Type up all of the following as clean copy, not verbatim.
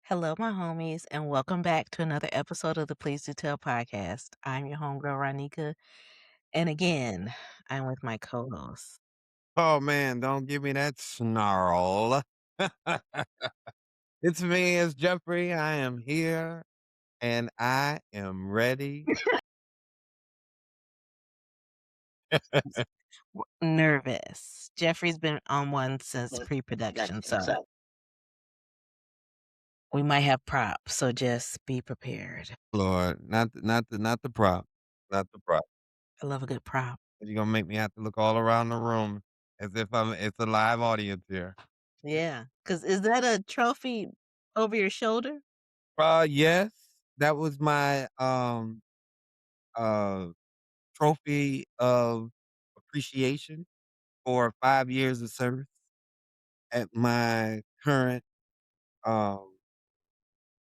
Hello, my homies, and welcome back to another episode of the Please Do Tell podcast. I'm your homegirl, Ronnika, and again, I'm with my co-host. Oh man, don't give me that snarl. It's me, it's Jeffrey. I am here and I am ready. Nervous. Jeffrey's been on one since pre-production, so we might have props, so just be prepared. Lord, not the prop. Not the prop. I love a good prop. You're gonna make me have to look all around the room as if it's a live audience here. Yeah, because is that a trophy over your shoulder? Yes, that was my uh trophy of appreciation for 5 years of service at my current um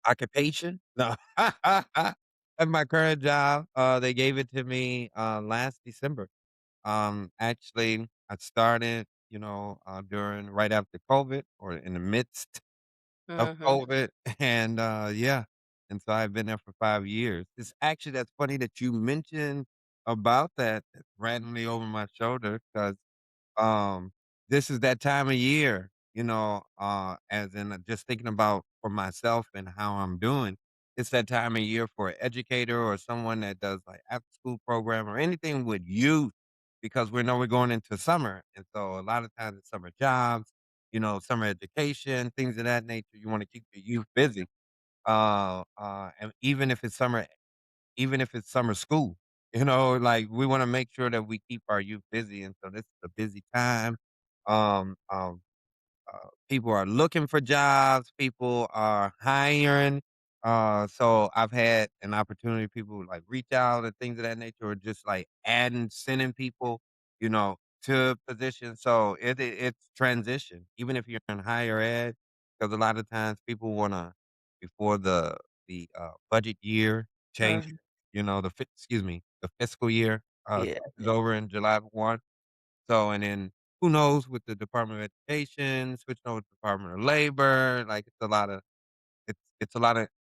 occupation? No. At my current job, they gave it to me, last December. Actually, I started, during right after COVID or in the midst of Mm-hmm. COVID, and, yeah, and so I've been there for 5 years. That's funny that you mentioned about that randomly over my shoulder 'cause um, this is that time of year, as in just thinking about for myself and how I'm doing. It's that time of year for an educator or someone that does like after school program or anything with youth because we know we're going into summer. And so a lot of times it's summer jobs, summer education, things of that nature. You want to keep the youth busy. And even if it's summer school, like, we wanna make sure that we keep our youth busy, and so this is a busy time. Um, um, People are looking for jobs, people are hiring, so I've had an opportunity, people, like, reach out and things of that nature or just, like, sending people, to positions, so it's transition, even if you're in higher ed, because a lot of times people wanna before the budget year changes, Mm, the fiscal year, yeah. is over in July 1. So, and then who knows with the Department of Education, switching over to Department of Labor, like, it's a lot of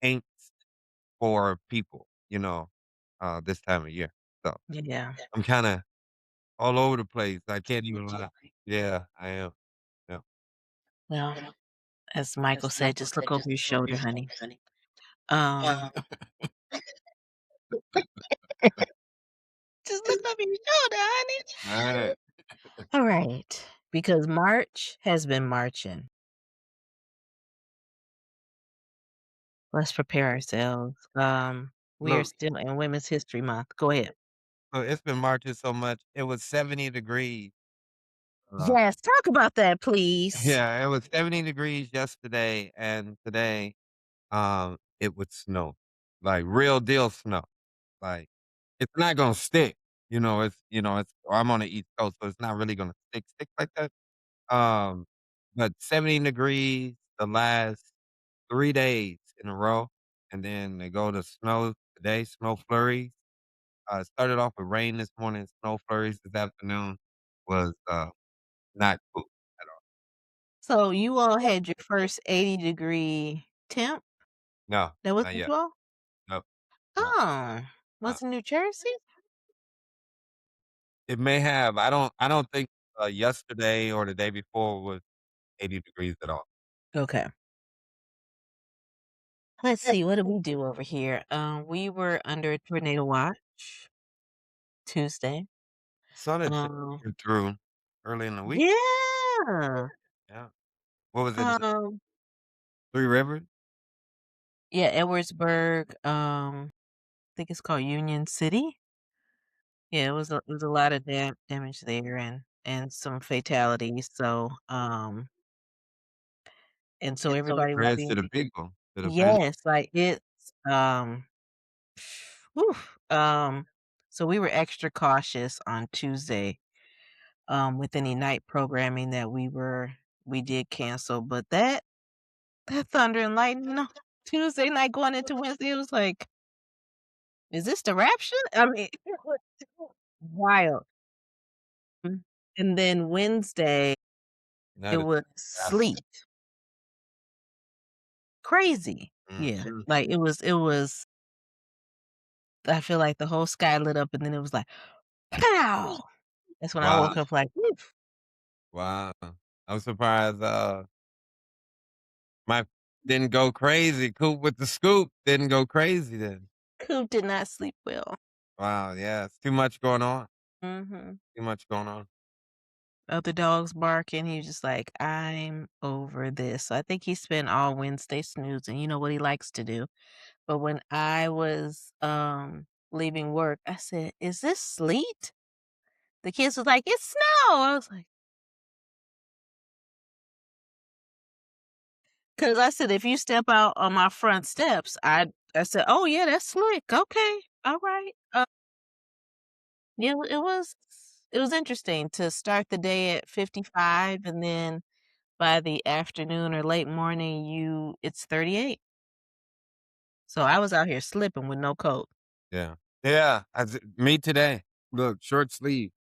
angst for people, this time of year. So, Yeah. I'm kinda all over the place. I can't even lie. Yeah, I am. Yeah. Well, as Michael said, just look over your shoulder, honey. Um, just look over your shoulder, honey. Alright. All right, because March has been marching. Let's prepare ourselves. We are Look, still in Women's History Month. Go ahead. it's been marching so much. It was 70 degrees. Uh, Yes, talk about that, please. yeah, it was 70 degrees yesterday, and today, it would snow, like real deal snow. Like, it's not gonna stick, it's I'm on the East Coast, so it's not really gonna stick like that. Um, but 70 degrees the last 3 days in a row, and then they go to snow today, snow flurries. It started off with rain this morning, snow flurries this afternoon was, not cool at all. So you all had your first 80-degree temp No, that was not with yet. you all? Nope, no, Oh, uh. was in New Jersey? It may have. I don't think, yesterday or the day before was 80 degrees at all. Okay. Let's see, what did we do over here? We were under a tornado watch Tuesday. Saw that Um, picture through early in the week. yeah. Yeah. What was it? Um, Three Rivers? yeah, Edwardsburg, I think it's called Union City. Yeah, it was a lot of damage there and some fatalities. So everybody was Prayers being to the people, to the family. yes, like um whew, um so we were extra cautious on Tuesday with any night programming that we did cancel, but that thunder and lightning on Tuesday night going into Wednesday, it was like, is this the rapture? I mean, it was wild. And then Wednesday, it That is was disaster. sleet. Crazy. Yeah. Mhm. Like, it was I feel like the whole sky lit up, and then it was like, "Pow!" That's when I Wow, woke up like, "Woof." wow. I'm surprised, my didn't go crazy. Coop with the scoop didn't go crazy then. Coop did not sleep well. Wow, yeah, it's too much going on, Mhm. too much going on. Other dogs barking, he was just like, "I'm over this." So I think he spent all Wednesday snoozing, you know what he likes to do. But when I was, leaving work, I said, "Is this sleet?" The kids was like, "It's snow." I was like, "'Cause I said, "If you step out on my front steps," I said, "Oh, yeah, that's slick. Okay. Alright." Yeah, it was interesting to start the day at 55, and then by the afternoon or late morning, it's 38. So I was out here slipping with no coat. Yeah. Yeah, me today. Look, short sleeve.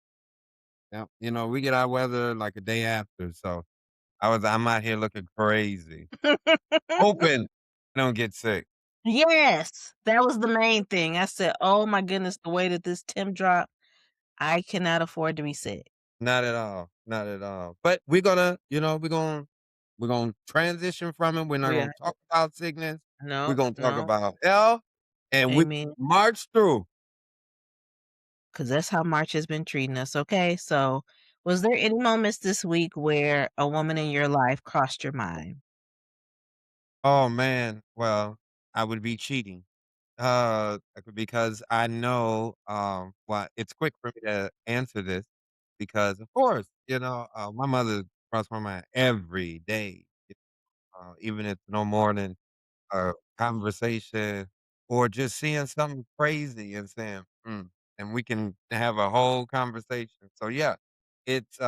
Yeah, we get our weather like a day after, so I'm out here looking crazy, hoping I don't get sick. Yes, that was the main thing. I said, "Oh my goodness, the way that this temp drop, I cannot afford to be sick." Not at all, not at all. But we're gonna transition from it. We're not We gonna are talk about sickness. We're no, gonna talk no, about health, and we amen. march through. 'Cause that's how March has been treating us, okay? So, was there any moments this week where a woman in your life crossed your mind? Oh man, well, I would be cheating. Because I know, well, it's quick for me to answer this because, of course, my mother crossed my mind every day, even if no more than a conversation or just seeing something crazy and saying, and we can have a whole conversation. So yeah, it's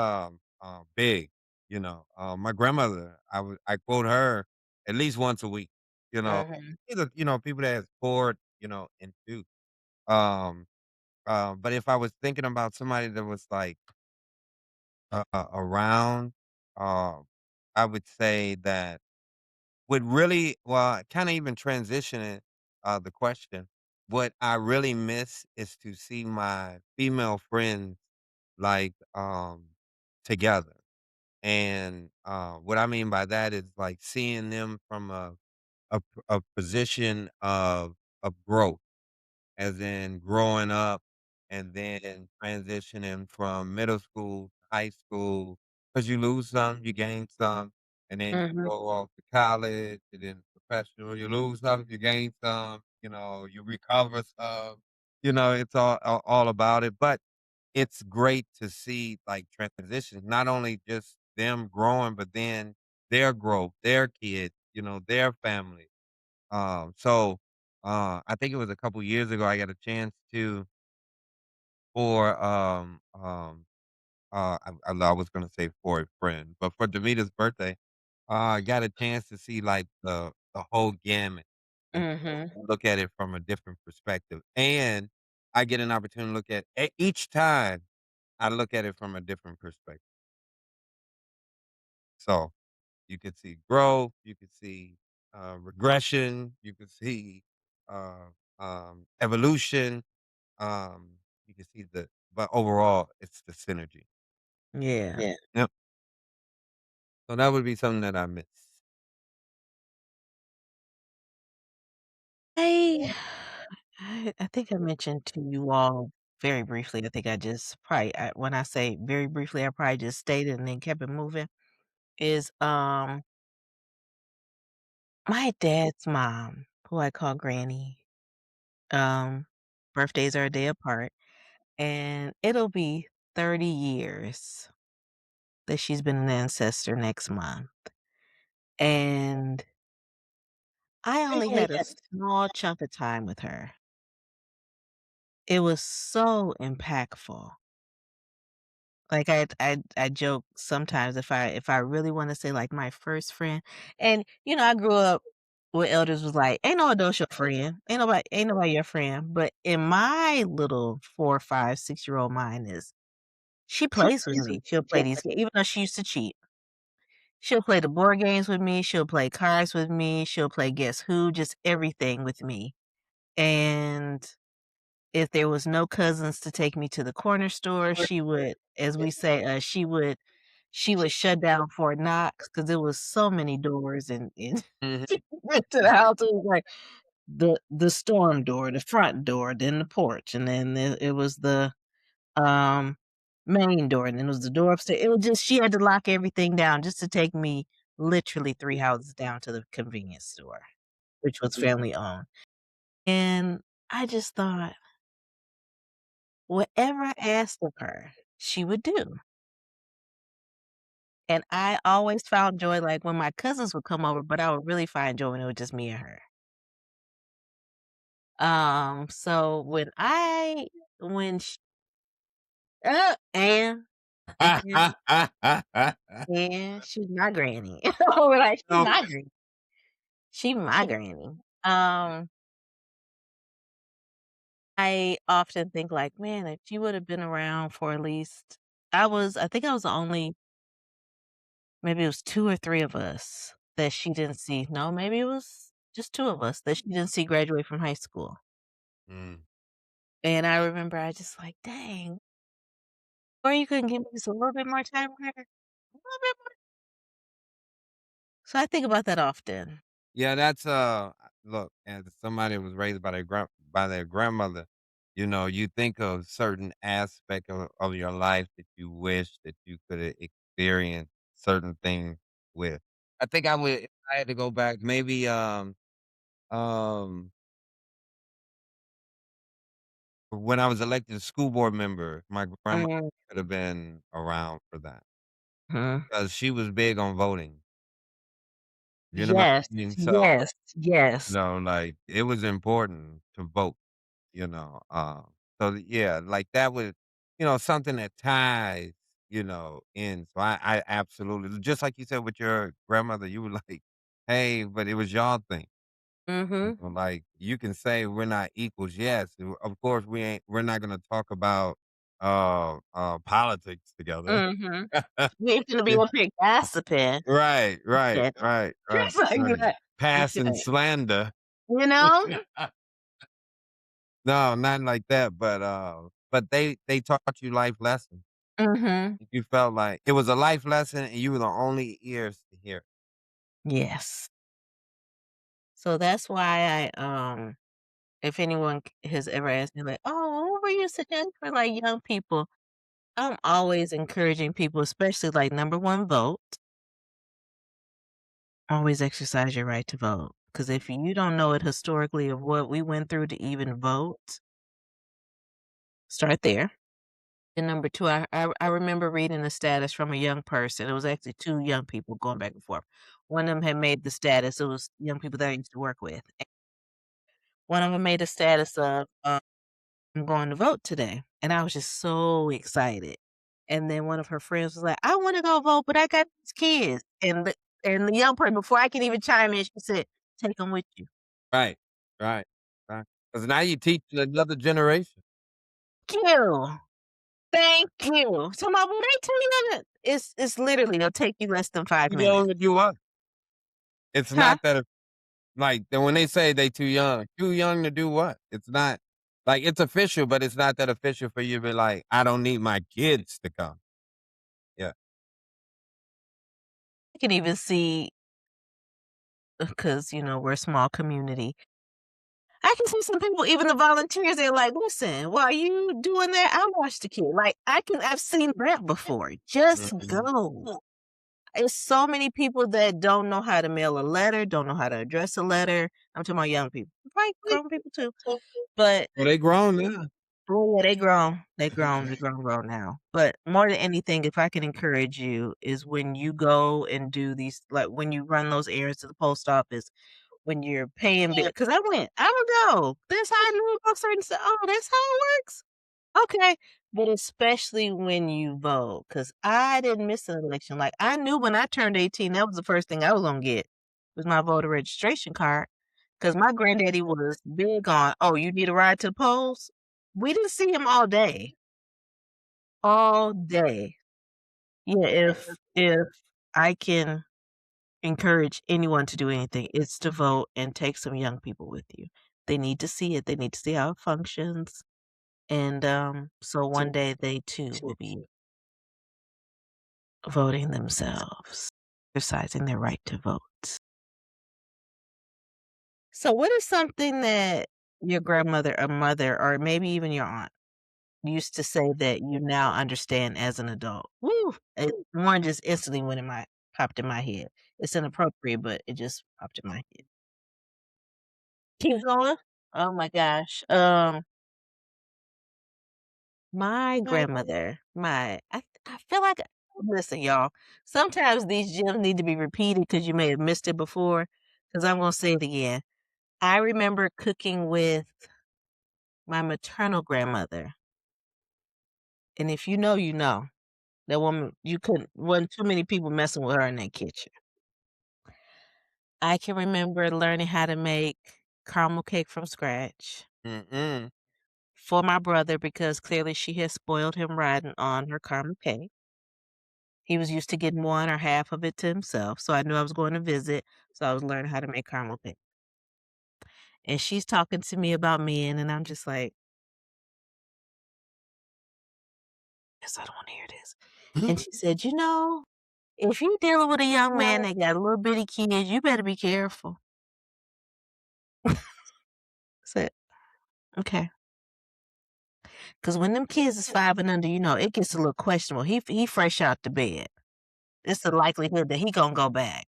big. My grandmother, I quote her at least once a week. You know, Mhm, either people that has poured into. Um, but if I was thinking about somebody that was like around, uh, I would say that would really well, kinda even transitioning, the question, what I really miss is to see my female friends, like, together, and, what I mean by that is, like, seeing them from a position of growth. As in growing up and then transitioning from middle school to high school, because you lose some, you gain some, and then you mhm, go off to college and then professional, you lose some, you gain some, you recover some, it's all about it, but it's great to see, like, transitions, not only just them growing, but then their growth, their kids, their family. I think it was a couple years ago, I got a chance to for, I was gonna say for a friend, but for Demita's birthday, I got a chance to see, like, the whole gamut and mhm. look at it from a different perspective, and I get an opportunity to look at each time I look at it from a different perspective. So, you could see growth, you could see, regression, you could see, uh, evolution. You can see but overall, it's the synergy. Yeah. Yeah. Yep. So that would be something that I miss. I I think I mentioned to you all very briefly, I think I just probably when I say very briefly, I probably just stated and then kept it moving, is, my dad's mom, who I call Granny, um, birthdays are a day apart, and it'll be 30 years that she's been an ancestor next month, and I only had a small chunk of time with her. It was so impactful. Like, I joke sometimes if I really wanna say, like, my first friend and, I grew up where elders was like, "Ain't no adult your friend. Ain't nobody your friend." But in my little 4, 5, 6-year-old mind is, she plays with me. She'll play these even though she used to cheat. She'll play the board games with me, she'll play cards with me, she'll play Guess Who, just everything with me. And if there was no cousins to take me to the corner store, she would, as we say, she would shut down Fort Knox because there was so many doors and Mhm. she went to the house, it was like the storm door, the front door, then the porch, and then it was the, um, main door, and then it was the door upstairs. It was just she had to lock everything down just to take me literally 3 houses down to the convenience store, which was family owned. And I just thought, whatever I asked of her, she would do. And I always found joy, like, when my cousins would come over, but I would really find joy when it was just me and her. So when sh and and she's my granny. We're like, "She No, my granny. She my granny." Um, I often think like, "Man, if she would have been around for at least." I think I was the only, maybe it was 2 or 3 of us that she didn't see. No, maybe it was just 2 of us that she didn't see graduate from high school. Mm. And I remember I just like, "Dang, or you couldn't give me just a little bit more time with her? A little bit more." So I think about that often. Yeah, that's, look, as somebody who was raised by by their grandmother, you know, you think of certain aspect of your life that you wish that you coulda experienced certain things with. I think I would if I had to go back, maybe, um, when I was elected a school board member, my grandma Mhm. could have been around for that Mhm. because she was big on voting, you know what Yes, I mean? So, yes, yes. like, it was important to vote. You know, yeah, like that was, something that ties, in. So I absolutely, just like you said with your grandmother, you were like, hey, but it was y'all thing. Mhm, Like you can say we're not equals. Yes, of course we're not gonna talk about politics together. mhm. We ain't finna be Yeah. up here gossiping. Right, right, Yeah. right, right, Just like right. that. You Passing can't, slander. you know? No, not like that, but they taught you life lessons. Mhm. You felt like it was a life lesson and you were the only ears to hear it. Yes. So that's why if anyone has ever asked me like, "Oh, what were you suggesting for, like, young people?" I'm always encouraging people, especially, like, number 1, vote. Always exercise your right to vote. Because if you don't know it historically of what we went through to even vote, start there. And number 2, I remember reading a status from a young person. It was actually 2 young people going back and forth. One of them had made the status, it was young people that I used to work with. One of them made a status of, "I'm going to vote today," and I was just so excited. And then one of her friends was like, "I wanna go vote, but I got these kids." And the young person, before I can even chime in, she said, "Take them with you." Right, right, right. Because now you teach another generation. Thank you. Thank you. So my "Well, they too young to." It's literally, it'll take you less than 5 Too minutes. young to do what? It's Huh? not that like, then when they say they too young to do what? It's not like, it's official, but it's not that official for you to be like, "I don't need my kids to come." Yeah. I can even see, because we're a small community. I can see some people, even the volunteers, they're like, "Listen, while you doing that, I'll watch the kid." Like, I've seen that before. Just Mhm. go. It's so many people that don't know how to mail a letter, don't know how to address a letter. I'm talking about young people, probably grown people too, but Well, they grown now. oh, yeah, they grown. They grown now. But more than anything, if I can encourage you, is when you go and do these, like, when you run those errands to the post office, when you're paying bill, because I would go. That's how I knew about certain stuff. Oh, that's how it works? Okay. But especially when you vote, because I didn't miss an election. Like, I knew when I turned 18, that was the first thing I was gonna get, was my voter registration card. Because my granddaddy was big on, "Oh, you need a ride to the polls?" We didn't see him all day. All day. Yeah, if I can encourage anyone to do anything. It's to vote and take some young people with you. They need to see it. They need to see how it functions. And so one day they too will be voting themselves, exercising their right to vote. So, what is something that your grandmother or mother, or maybe even your aunt, used to say that you now understand as an adult? Woo! One just instantly went in my popped in my head. It's inappropriate, but it just popped in my head. Keep going. Oh my gosh. My grandmother, I feel like listen, y'all. Sometimes these gems need to be repeated because you may have missed it before. Because I'm gonna say it again. I remember cooking with my maternal grandmother, and if you know, you know. That woman, you couldn't wasn't too many people messing with her in that kitchen. I can remember learning how to make caramel cake from scratch Mm-mm. for my brother because clearly she had spoiled him rotten on her caramel cake. He was used to getting one or half of it to himself, so I knew I was going to visit, so I was learning how to make caramel cake. And she's talking to me about men, and I'm just like, "Guess I don't wanna hear this." And she said, "You know, if you're dealing with a young man that got little bitty kids, you better be careful." I said, "Okay, 'cause when them kids is 5 and under, you know, it gets a little questionable. He fresh out the bed. It's the likelihood that he gonna go back."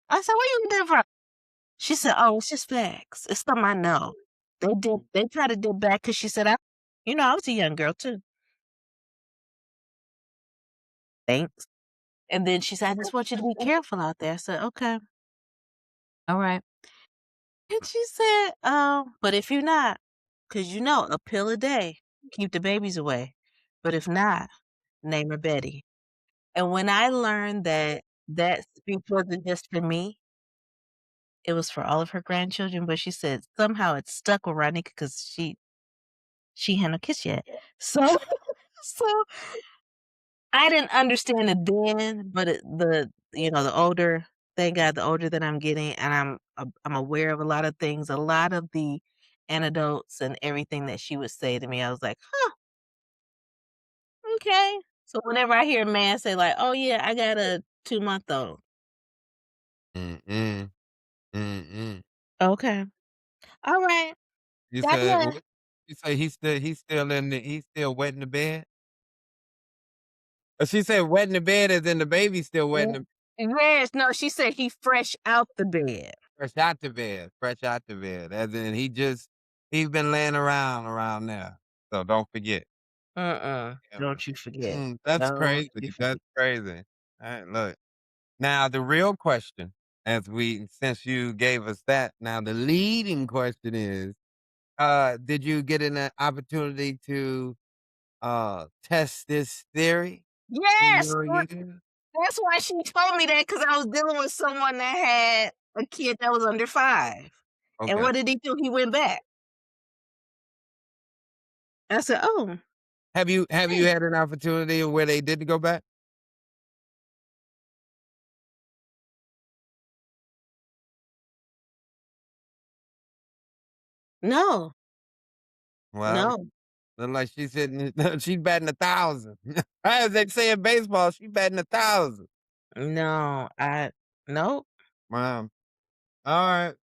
I said, "Where you get that from?" She said, "Oh, it's just facts. It's something I know." They try to dip back because she said, I was a young girl too." "Thanks." And then she said, "I just want you to be careful out there." I said, "Okay. Alright." And she said, "But if you're not, cause you know, a pill a day, keep the babies away. But if not, name her Betty." And when I learned that that speech wasn't just for me, it was for all of her grandchildren, but she said somehow it stuck with Ronnika because she hadn't no kids yet. So so I didn't understand it then, but the older thank God, the older that I'm getting, and I'm aware of a lot of things, a lot of the anecdotes and everything that she would say to me, I was like, "Huh, okay." So whenever I hear a man say like, "Oh, yeah, I got a two-month-old." Mm-mm. Mm-mm. Okay. Alright. You God said bless. what? You say he's still wet in the bed? She said wet in the bed as in the baby still wet in Mm, the yes, no, she said he fresh out the bed. fresh out the bed, as in he's been laying around there. So don't forget. Yeah. Don't you forget. That's Don't crazy. you That's forget. crazy. Alright, look. Now the real question, since you gave us that, now the leading question is, did you get an opportunity to, test this theory in Yes! your years? That's why she told me that because I was dealing with someone that had a kid that was under 5. And Okay. what did he do? He went back. I said, "Oh, Have you hey, had an opportunity where they didn't go back? no, Well, no, look like she's hitting she's batting 1,000. As they say in baseball, she's batting 1,000. no, nope." Wow. Alright.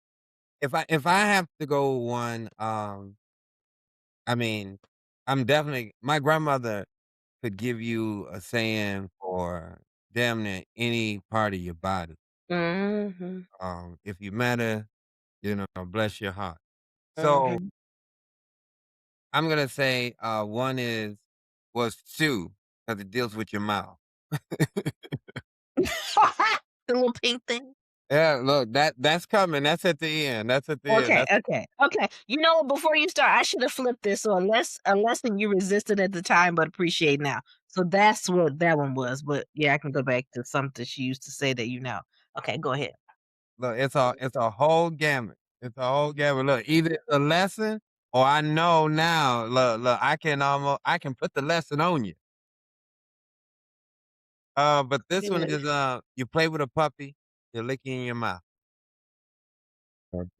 If I have to go one, I mean, I'm definitely my grandmother could give you a saying for damn near any part of your body. Mhm, If you met her, bless your heart. So mhm. I'm gonna say one was two because it deals with your mouth. The little pink thing? Yeah, look, that's coming. That's at the end. That's at the end. Okay, That's okay, okay. You know what? Before you start, I should have flipped this, so a lesson you resisted at the time but appreciate now. So that's what that one was, but yeah, I can go back to something she used to say that you know. Okay, go ahead. look. It's a whole gamut. It's a whole gamut. Look, either it's a lesson or I know now. Look. I can put the lesson on you. But this one Good. is, you play with a puppy, you're licking in your mouth.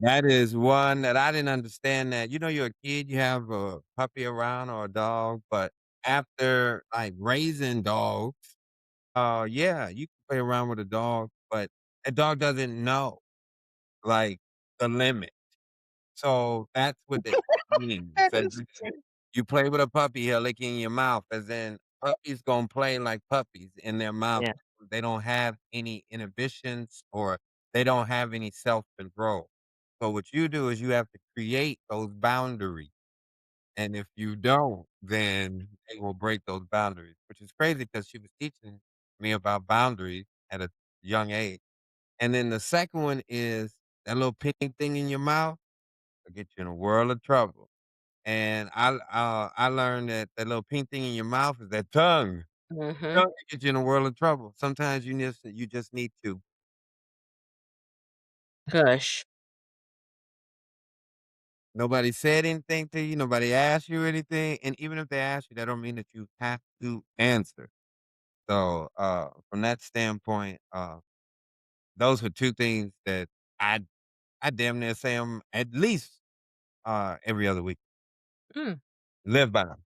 That is one that I didn't understand that. You know, you're a kid, you have a puppy around or a dog, but after, like, raising dogs, yeah, you can play around with a dog, but a dog doesn't know, like, the limit. So that's what they mean. That Says is true. you play with a puppy, he'll lick in your mouth, as in puppies gonna play like puppies in their mouth. Yeah. They don't have any inhibitions or they don't have any self-control. So what you do is you have to create those boundaries. And if you don't, then they will break those boundaries, which is crazy because she was teaching me about boundaries at a young age. And then the second one is that little pink thing in your mouth will get you in a world of trouble. And I learned that that little pink thing in your mouth is that tongue. Mhm. Tongue can get you in a world of trouble. Sometimes you just need to. Hush. Nobody said anything to you, nobody asked you anything, and even if they ask you, that don't mean that you have to answer. So, from that standpoint, those were 2 things that I I damn near say 'em at least, every other week. Mm. Live by 'em,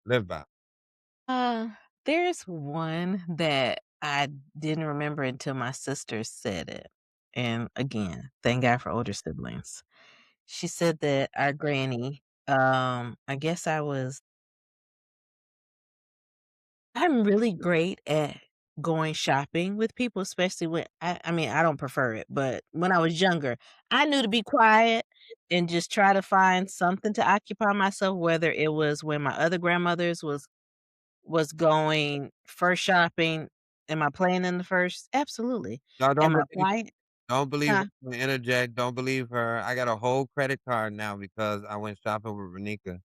live by 'em. Uh, there's one that I didn't remember until my sister said it. And again, thank God for older siblings. She said that our granny, I guess I'm really great at going shopping with people, especially when I mean, I don't prefer it, but when I was younger, I knew to be quiet and just try to find something to occupy myself, whether it was when my other grandmothers was going first shopping. Am I playing in the first? Absolutely. No, Am I quiet? don't believe her. Huh? Imma interject, don't believe her. I got a whole credit card now because I went shopping with Ronnika,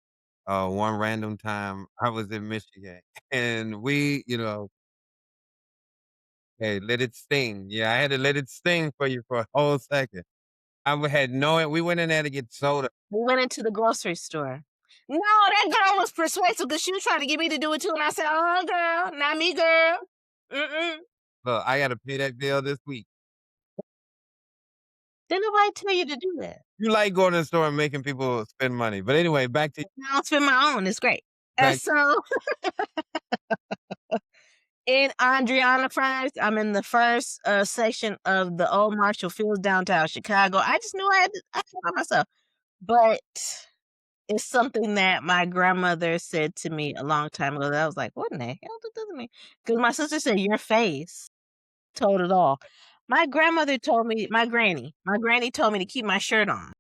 one random time I was in Michigan, and hey, let it sting. Yeah, I had to let it sting for you for a whole second. Had no we went in there to get soda. We went into the grocery store. No, that girl was persuasive because she was trying to get me to do it too, and I said, "Oh, girl, not me, girl. Mm-mm." Look, I gotta pay that bill this week. Didn't nobody tell you to do that. You like going to the store and making people spend money, but anyway, I don't spend my own. It's great. And back so in Andriana Fries, I'm in the first section of the old Marshall Fields downtown Chicago. I just knew I had to by myself. But it's something that my grandmother said to me a long time ago that I was like, "What in the hell does that mean?" Because my sister said, "Your face told it all." My granny told me to keep my shirt on,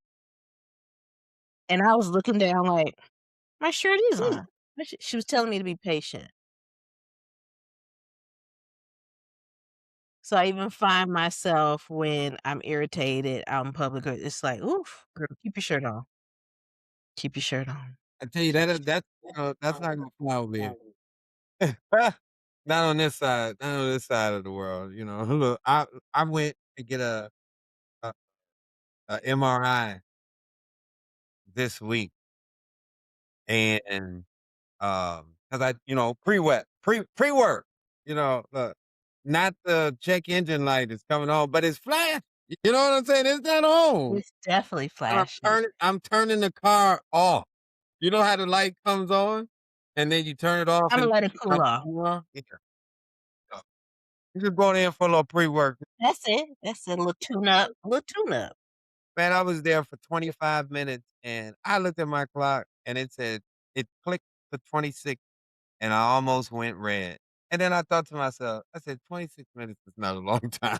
and I was looking down like, "My shirt is on." But she was telling me to be patient. So I even find myself when I'm irritated out in public, it's like, "Oof, girl, keep your shirt on. Keep your shirt on." I tell you that's not gonna fly over here. Not on this side of the world, you know. Look, I went to get a MRI this week and, 'cause pre-work, look, not the check engine light is coming on, but it's flash. You know what I'm saying? It's not on. It's definitely And flashing. I'm turning the car off. You know how the light comes on, and then you turn it off Imma and let it it cool becomes off. warm? Yeah. So, you just going in for a little pre-work. That's it. That's a little tune-up, little tune-up. Man, I was there for 25 minutes, and I looked at my clock, and it clicked to 26, and I almost went red. And then I thought to myself, I said, "26 minutes is not a long time."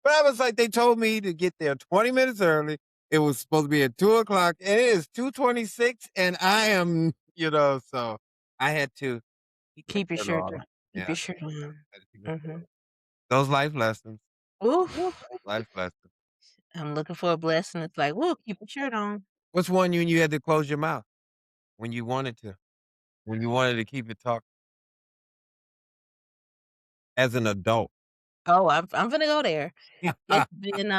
But I was like, they told me to get there 20 minutes early. It was supposed to be at 2 o'clock, and it is 2:26, and I am, so I had to keep my Keep your shirt shirt on. on. Keep Yeah, your shirt on. I had to keep my shirt on. Mhm. Those life lessons, Oof. life lessons. I'm looking for a blessing. It's like, "Woo, keep your shirt on." What's one you had to close your mouth when you wanted to? When you wanted to keep it talk as an adult? Oh, I'm finna go there. It's been,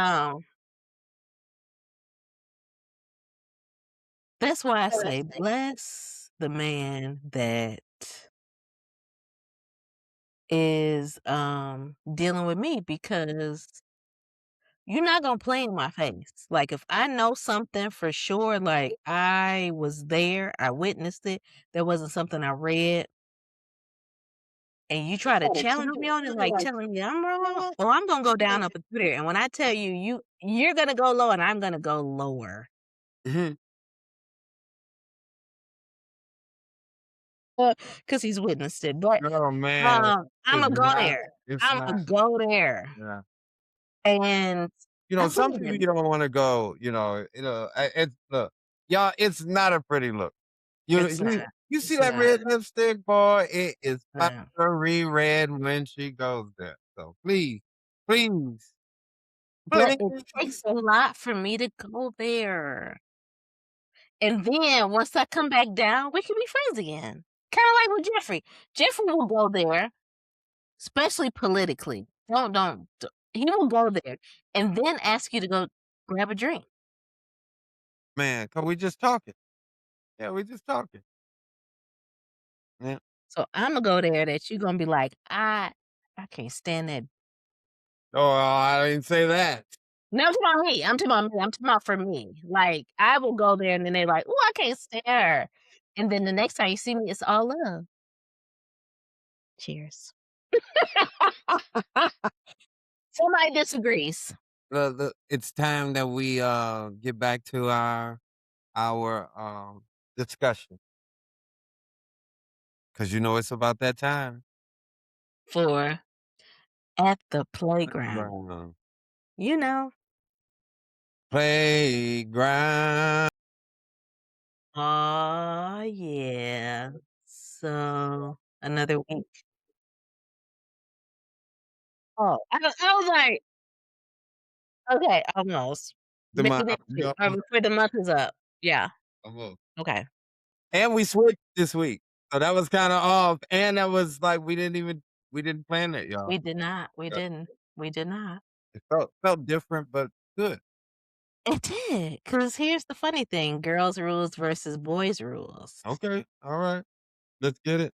that's why I say, bless the man that is, dealing with me because you're not gonna play in my face. Like, if I know something for sure, like, I was there, I witnessed it, there wasn't something I read, and you try to challenge me on it, like, telling me I'm wrong, well, I'm gonna go down up and through there, and when I tell you, you're gonna go low and I'm gonna go lower. Mhm. Cause he's witnessed it, but, Oh, man. It's Imma go not there. it's Imma not go there, yeah. and I Some went people there. you don't wanna go, it's look, y'all, it's not a pretty look. You It's not, you you see it's that not, red lipstick, boy, it is uh, fiery red when she goes there. So please, please, but it please. takes a lot for me to go there, and then once I come back down, we can be friends again, kinda like with Jeffrey. Jeffrey will go there, especially politically. Don't d he will go there and then ask you to go grab a drink. Man, 'cause we just talking. Yeah, we just talking. Yeah. So Imma go there that you're gonna be like, I can't stand that." Oh, I didn't say that. No, I'm talking about me, I'm talking about for me. Like, I will go there and then they're like, "Ooh, I can't stand her." And then the next time you see me, it's all love. Cheers. Somebody disagrees It's time that we get back to our discussion, cause it's about that time. for at the playground. Playground. You know? Playground. Oh yeah. So, another week. Oh, I was like, "Okay, almost." The Maybe month. next We week, or almost before the month is up. Yeah, almost. okay. And we switched this week, so that was kinda off, and that was like we didn't plan that, y'all. We did not, we Yeah. didn't, we did not. It felt different, but good. It did, cause here's the funny thing, girls' rules versus boys' rules. Okay, alright. Let's get it.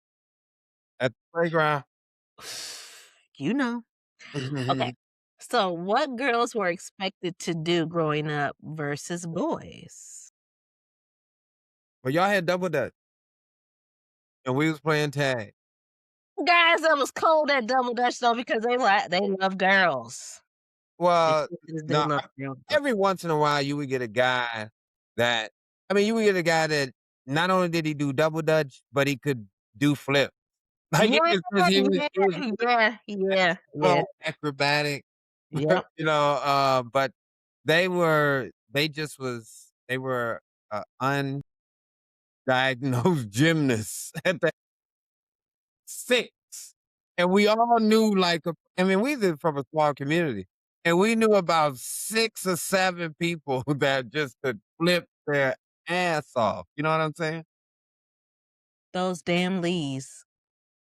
At the playground. You know. Okay. So, what girls were expected to do growing up versus boys? But y'all had double dutch, and we was playing tag. Guys, that was cold at Double Dutch though because they love girls. The Well, sisters, they no, love girls. every once in a while, you would get a guy that you would get a guy that not only did he do double dutch, but he could do flip. Like, Yeah, it was just yeah, he was yeah, yeah, yeah. so acrobatic, Yep. but they were, undiagnosed gymnasts at the 6, and we all knew, like, we lived from a small community, and we knew about 6 or 7 people that just could flip their ass off, you know what I'm saying? Those damn Lees,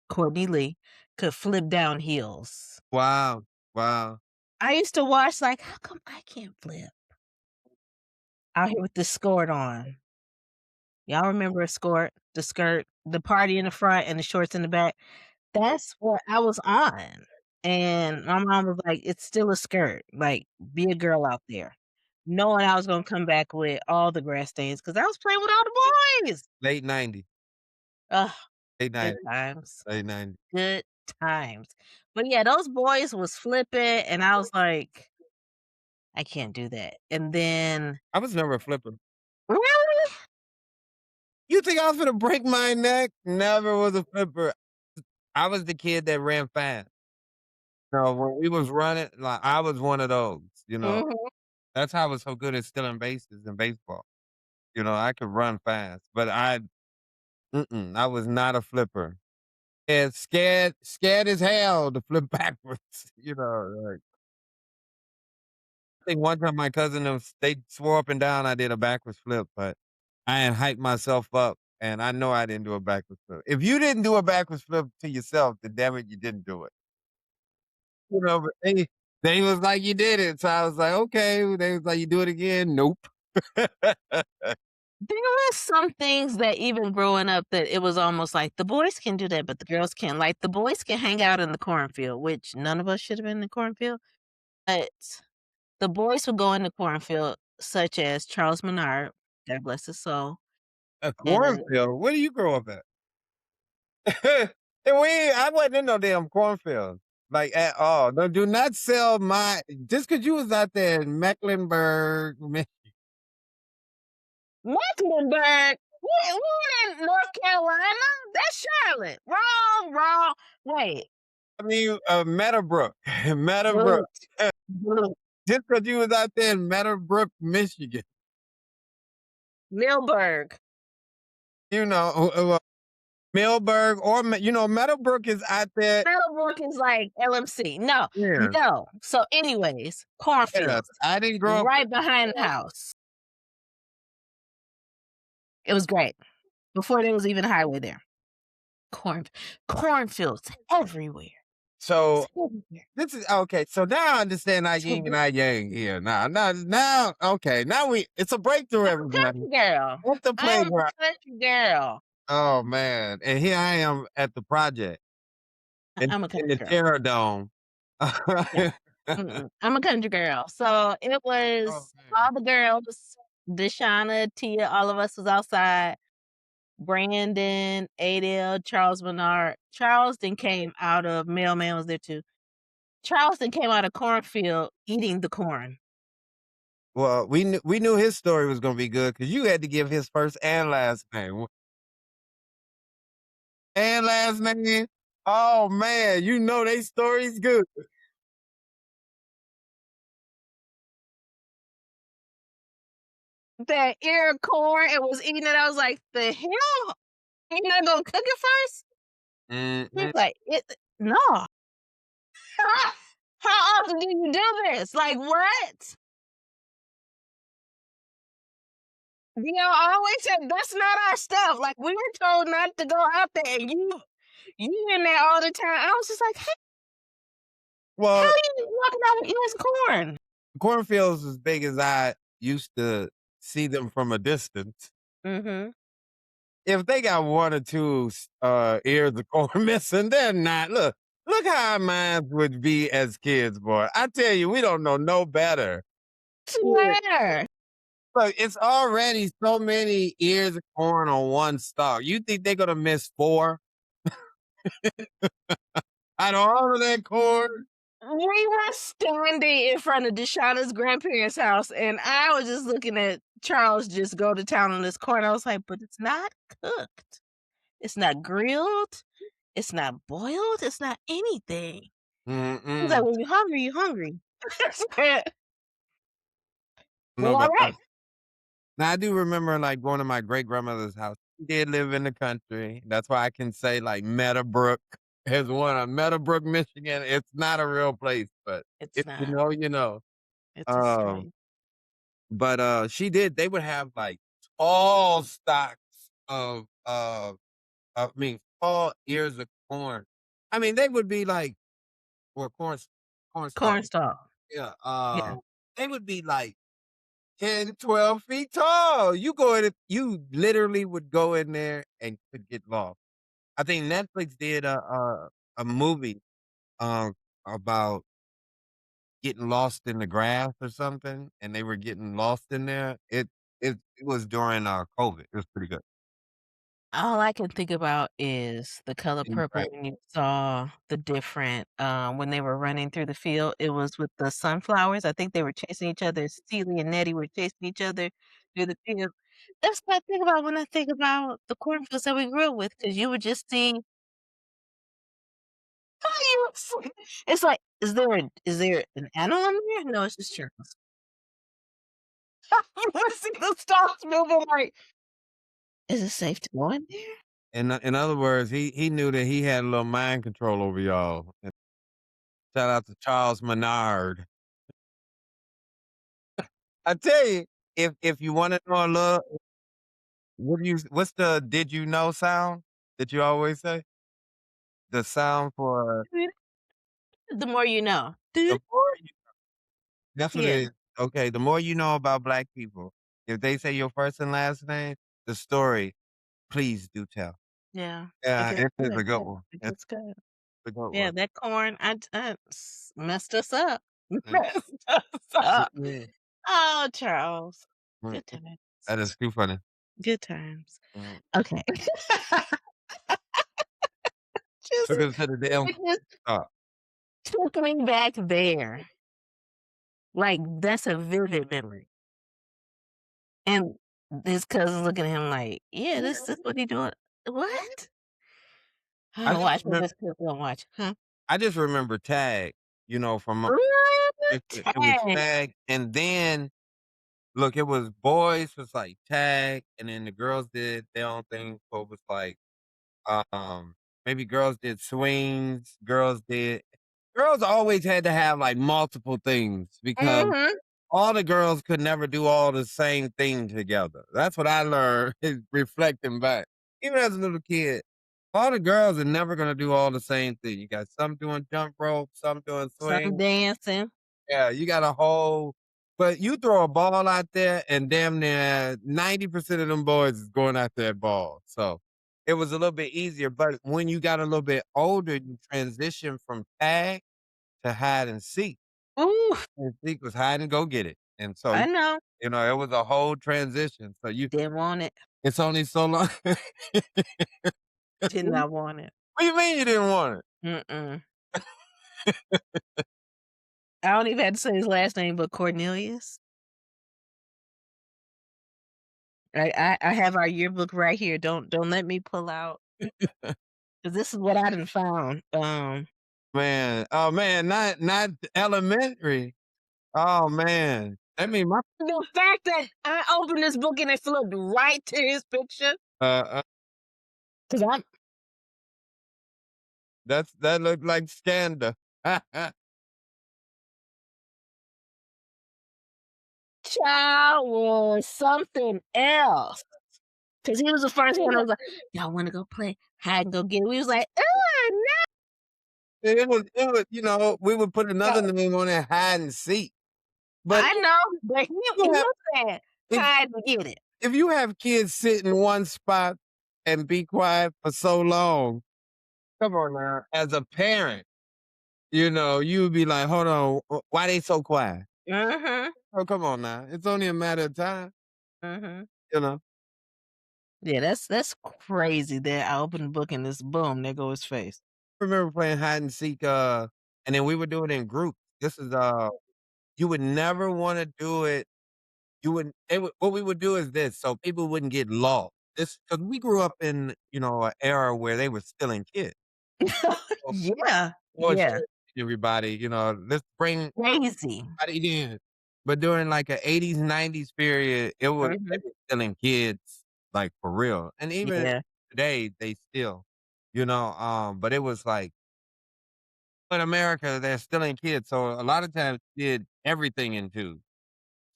Courtney Lee, could flip down heels. Wow, wow. I used to watch like, "How come I can't flip?" Out here with the skirt on. Y'all remember a skirt? The skirt, the party in the front and the shorts in the back? That's what I was on, and my mom was like, "It's still a skirt, like, be a girl out there." Knowing I was gonna come back with all the grass stains because I was playing with all the boys. Late 90s, Ugh, late good 90s, times, late 90s. good times. But yeah, those boys was flipping, and I was like, "I can't do that." And then I was never a flipper. really? You think I was gonna break my neck? Never was a flipper. I was the kid that ran fast. No, when we was running, like, I was one of those. Mhm. That's how I was so good at stealing bases in baseball. I could run fast, but I was not a flipper. And scared as hell to flip backwards, like I think one time my cousin they swore up and down I did a backwards flip, but I had hyped myself up, and I know I didn't do a backwards flip. If you didn't do a backwards flip to yourself, then damn it, you didn't do it. But they was like, "You did it." So I was like, "Okay." They was like, "You do it again?" "Nope." There was some things that even growing up that it was almost like the boys can do that, but the girls can't. Like, the boys can hang out in the cornfield, which none of us should have been in the cornfield, but the boys would go in the cornfield, such as Charles Menard, God bless his soul, A and cornfield? Where do you grow up at? And I wasn't in no damn cornfield, like, at all. No, do not sell my just because you was out there in Mecklenburg, Mecklenburg. We in North Carolina. That's Charlotte. Wrong, wrong. Wait. I mean, Meadowbrook, Meadowbrook. Blue, blue. Just because you was out there in Meadowbrook, Michigan, Millburg. you know, Millburg or Meadowbrook is out there. Meadowbrook is like LMC. No, Yeah, no. So, anyways, yes. cornfields I didn't grow up right behind the house. It was great before there was even a highway there. Corn, cornfields everywhere. It's so everywhere. this is okay. So now I understand our yin and our yang here. Now, okay. Now it's a breakthrough, everybody. Country girl. At the I'm playground. a country girl. Oh man, and here I am at the project I'm a in country the girl. Terror Dome. Yeah. I'm a country girl. So it Oh was man. all the girls, Deshauna, Tia, all of us was outside. Brandon, Adele, Charles Bernard. Charleston came out of Mailman was there too. Charleston came out of cornfield eating the corn. Well, we knew his story was gonna be good because you had to give his first and last name. And last name. Oh man, you know they story's good. That ear of corn and was eating it. I was like, the hell? You not gonna cook it first? He's Mhm. like, no. How often do you do this? Like what? You know, I always said that's not our stuff. Like we were told not to go out there, and you in there all the time. I was just like, hey, how Well, are you walking out with ears of corn? cornfields as big as I used to see them from a distance. Mhm. If they got one or two ears of corn missing, they're not. Look how our minds would be as kids, boy. I tell you, we don't know no better. Yeah. Swear. Look, it's already so many ears of corn on one stalk. You think they're gonna miss four out of all of that corn? We were standing in front of Deshauna's grandparents' house, and I was just looking at Charles just go to town on this corn. I was like, but it's not cooked. It's not grilled. It's not boiled. It's not anything. He's like, Mm-mm. "When you're hungry, you're hungry." No, Well, but alright. now I do remember like going to my great grandmother's house. She did live in the country. That's why I can say like Meadowbrook is one of Meadowbrook, Michigan. It's not a real place, but It's if you not. know, you know. It's a Um, string. but she did. They would have like tall stocks of I mean tall ears of corn. I mean they would be like or corn stalks. Cornstalk. Yeah. Yeah. They would be like 10, 12 feet tall. You literally would go in there and could get lost. I think Netflix did a movie, um, about getting lost in the grass or something, and they were getting lost in there. It was during, COVID. It was pretty good. All I can think about is The Color And Purple right. when you saw the different, when they were running through the field, it was with the sunflowers. I think they were chasing each other. Celie and Nettie were chasing each other through the field. That's what I think about when I think about the cornfields that we grew up with, because you would just see how you it's like, is there an animal in there? No, it's just Charles. You would see the stalks moving like, "Is it safe to go in there?" In other words, he knew that he had a little mind control over y'all. And shout out to Charles Menard. I tell you, if you wanna know a little what's the "did you know" sound that you always say? The sound for The more you know. the more you that's what it Yeah. is. Okay, the more you know about black people. If they say your first and last name, the story, please do tell. Yeah, it Yeah, gets it is good. a good Yeah, one. it It's gets good. a good Yeah, one. that corn, messed us up. Mm, Messed us up. mm, Oh, Charles. mm, Good times. that is too funny. Good times. Mm. Okay. Just Took us to the damn it just top. took me back there. Like, that's a vivid memory. And his cousin's looking at him like, "Yeah, this what he doing." "What?" I "Oh, just watch what remember this kid's gonna watch." "Huh?" I just remember tag, from it was Tag. tag, and then look, it was boys was like tag, and then the girls did their own thing, so it was like, um, maybe girls did swings, girls always had to have, like, multiple things because Mhm. all the girls could never do all the same thing together. That's what I learned is reflecting back. Even as a little kid, all the girls are never gonna do all the same thing. You got some doing jump rope, some doing Some swing. dancing. Yeah, you got a whole but you throw a ball out there and damn near 90% of them boys is going after that ball. So it was a little bit easier. But when you got a little bit older, you transition from tag to hide and seek. Ooh, And seek was hide and go get it. And so, I know. it was a whole transition. So Didn't want it. it's only so long. Did not want it. What do you mean you didn't want it? Mm-mm. I don't even have to say his last name, but Cornelius. I have our yearbook right here. Don't let me pull out, 'cause this is what I done found. Man, oh man, not elementary. Oh man. I mean my The fact that I opened this book and it flipped right to his picture, uh 'cause I'm that looked like Scanda. child was something else. 'Cause he was the first one that was like, "Y'all wanna go play hide and go get it?" We was like, We would put another no." name on it, hide and seek. But I know, but you he have was saying, if "Hide and get it." if you have kids sit in one spot and be quiet for so long, come on now, as a parent, you would be like, "Hold on, why they so quiet?" Mhm, Oh, come on now. It's only a matter of time, mhm. you know? Yeah, that's crazy that I opened the book and this boom, there go his face. I remember playing hide and seek, and then we would do it in groups. You would never wanna do it. You wouldn't they would what we would do is this, so people wouldn't get lost. This because we grew up in, an era where they were stealing kids. So, Yeah, boys yeah, showed everybody, let's bring crazy. everybody in. But during, like, a '80s, '90s period, they Mhm, were stealing kids, like, for real. And even yeah. today, they still, but it was like in America, they're stealing kids, so a lot of times did everything in 2.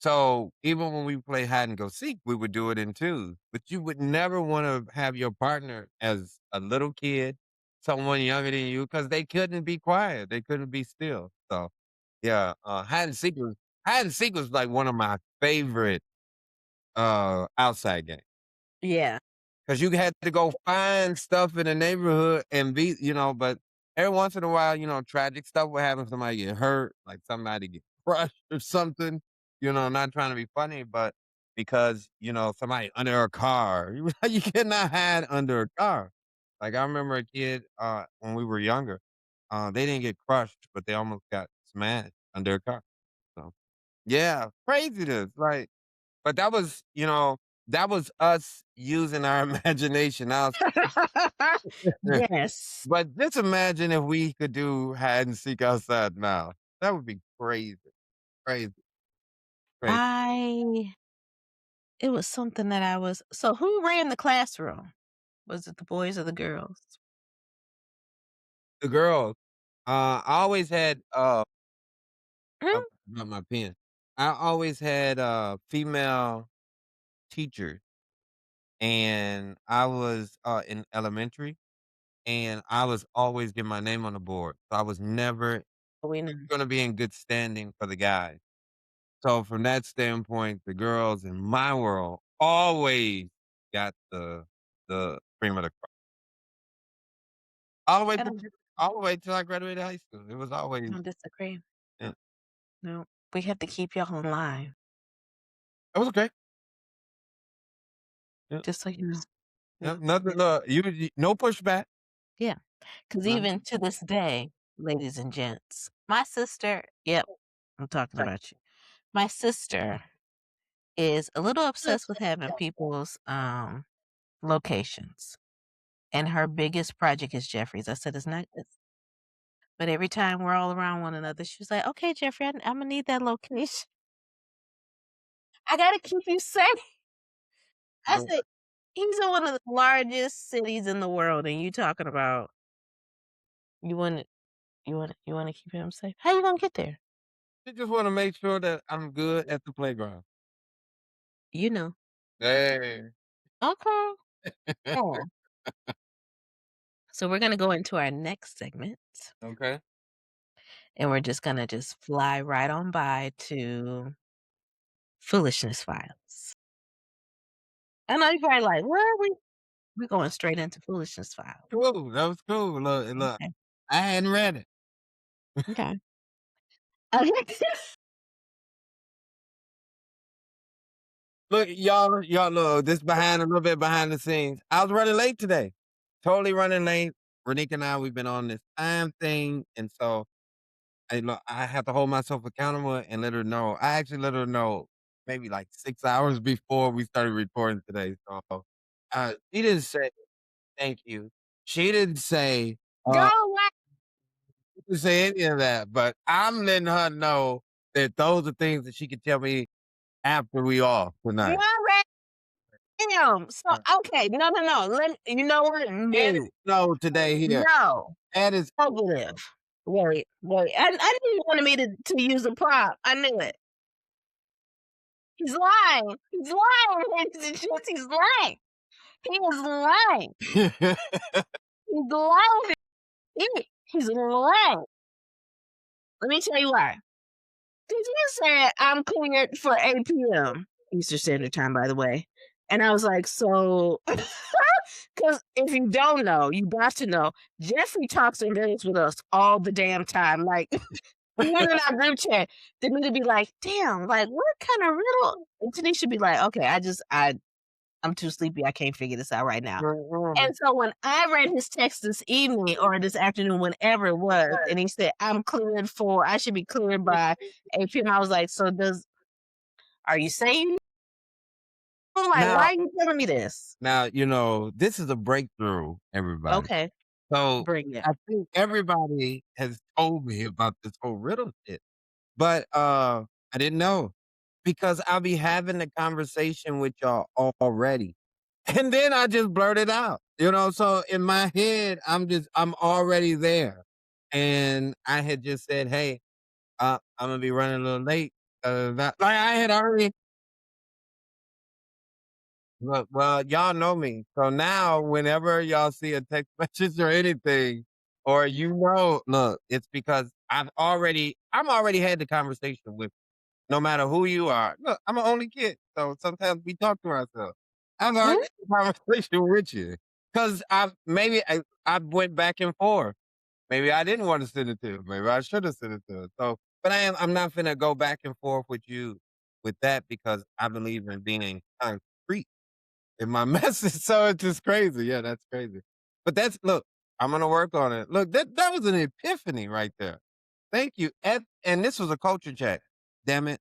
So, even when we play hide and go seek, we would do it in 2s, but you would never wanna have your partner as a little kid, someone younger than you, because they couldn't be quiet, they couldn't be still. So, yeah, hide and seek was, like, one of my favorite, outside games. Yeah. 'Cause you had to go find stuff in the neighborhood and but every once in a while, tragic stuff would happen, somebody get hurt, like somebody get crushed or something, not trying to be funny, but because, somebody under a car, you cannot hide under a car. Like, I remember a kid, when we were younger, they didn't get crushed, but they almost got smashed under a car, so yeah, craziness, like but that was us using our imagination. Yes. But just imagine if we could do hide and seek outside now. That would be crazy, crazy, crazy. I it was something that I was so who ran the classroom? Was it the boys or the girls? The girls, I always had, I Hmm? forgot my pen. I always had, female teachers, and I was, in elementary, and I was always getting my name on the board. So I was never We know. gonna be in good standing for the guys. So from that standpoint, the girls in my world always got the cream of the crop. All the way I to don't dis all the way till I graduated high school. It was I always don't disagree. yeah. No, we have to keep y'all in line, It was okay. Yeah, just so you know. yeah, Yeah, nothing, you no pushback. yeah. Because None. even to this day, ladies and gents, my sister yep, I'm talking about you. My sister is a little obsessed with having people's, locations, and her biggest project is Jeffrey's. I said, "It's not it's" but every time we're all around one another, she was like, "Okay, Jeffrey, Imma need that location. I gotta keep you safe." I said, "He's in one of the largest cities in the world, and you talking about you wanna you wanna keep him safe? How you gonna get there?" You just wanna make sure that I'm good at the playground. "You know." Hey. "Okay." Oh. So we're gonna go into our next segment, Okay. and we're just gonna just fly right on by to Foolishness Files. I know you're probably like, "Where are we?" We're going straight into Foolishness Files. Cool, that was cool. Look, Okay, I hadn't read it. okay. Okay. Look, y'all look, this behind a little bit behind the scenes. I was running late today. Totally running late. Ronika and I, we've been on this time thing, and so I have to hold myself accountable and let her know. I actually let her know maybe like 6 hours before we started recording today. So, she didn't say thank you. She didn't say, Go uh, away. she didn't say any of that, but I'm letting her know that those are things that she can tell me after we off You tonight. already am. So, Uh, okay, no, no, no. You know what? and No. no today here. No. That is Negative. Wait, wait. I didn't even wanted me to use a prop. I knew it. He's lying. He's lying. He's lying. He is lying. He's lying. He's lying. Let me tell you why. Did you say I'm cleared for 8 p.m. Eastern Standard Time, by the way? And I was like, so, because if you don't know, you got to know. Jeffrey talks and games with us all the damn time. Like, even in our group chat, they need to be like, damn, like, what kind of riddle? And Tanisha should be like, okay, I'm too sleepy. I can't figure this out right now. mm-mm. And so when I read his text this evening or this afternoon, whenever it was, and he said, I should be cleared by 8 p.m. I was like, so are you saying? I'm like, why Now are you telling me this? now, this is a breakthrough, everybody. Okay, So, bring it. I think everybody has told me about this whole riddle shit, but, I didn't know because I'll be having the conversation with y'all already, and then I just blurt it out, So in my head, I'm already there, and I had just said, "Hey, Imma be running a little late." Like, I had already well, y'all know me. So now whenever y'all see a text message or anything, or look, it's because I'm already had the conversation with no matter who you are. Look, I'm an only kid, so sometimes we talk to ourselves. I've already Hmm? had the conversation with you. Cause I went back and forth. Maybe I didn't want to send it to her. Maybe I should have sent it to her. So, but I'm not finna go back and forth with you with that because I believe in being concrete in my message, so it's just crazy. Yeah, that's crazy. But look, I'm gonna work on it. Look, that was an epiphany right there. Thank you. And this was a culture check. Damn it.